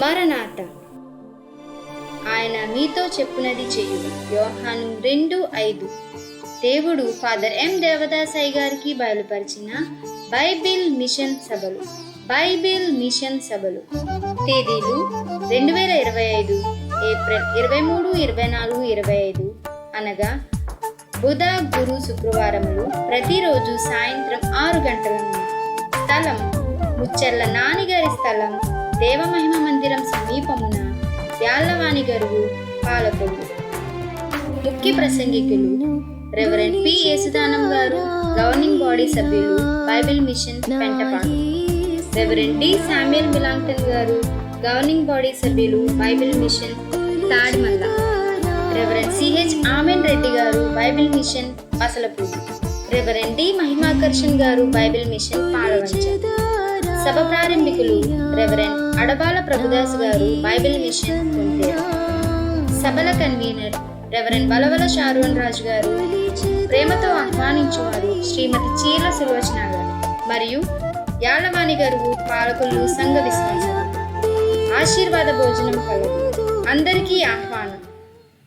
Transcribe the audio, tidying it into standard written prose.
మరణాత, ఆయన మీతో చెప్పునది చేయును. యోహాను 2:5. దేవుడు ఫాదర్ ఎం దేవదాసయ్య గారికి బయలుపరిచిన బైబిల్ మిషన్ సభలు తేదీలు 2025 ఏప్రిల్ 23, 24, 25 అనగా బుధ, గురు, శుక్రవారములు ప్రతిరోజు సాయంత్రం 6 గంటల నుండి. స్థలం ముచ్చెర్ల నానిగారి స్థలం, దేవమహిమ మందిరం సమీపమున, యాళ్లవాణి గరువు, పాలకొల్లు. ముఖ్య ప్రసంగికులు reverend P. Yesudanam garu, governing body సభ్యులు, Bible mission Pentapadu. Reverend D. Samuel Millington garu, governing body సభ్యులు, Bible mission Tadimalla. Reverend CH Amen Reddy garu, Bible mission Asalapudi. Reverend D. Mahimakarshan garu, Bible machine Palvancha. సభ ప్రారంభికులు రెవరెండ్ అడబాల ప్రభుదాస్ గారు, బైబిల్ మిషన్ కొంతేరు. సభల convener reverend Balavala Sharon Raju garu. ప్రేమతో ఆహ్వానించువారు శ్రీమతి చీర్ల సులోచన గారు మరియు యాళ్లవాణి గరువు, పాలకొల్లు సంఘ విశ్వాసం. ఆశీర్వాద భోజనం కలదు. అందరికీ ఆహ్వానం.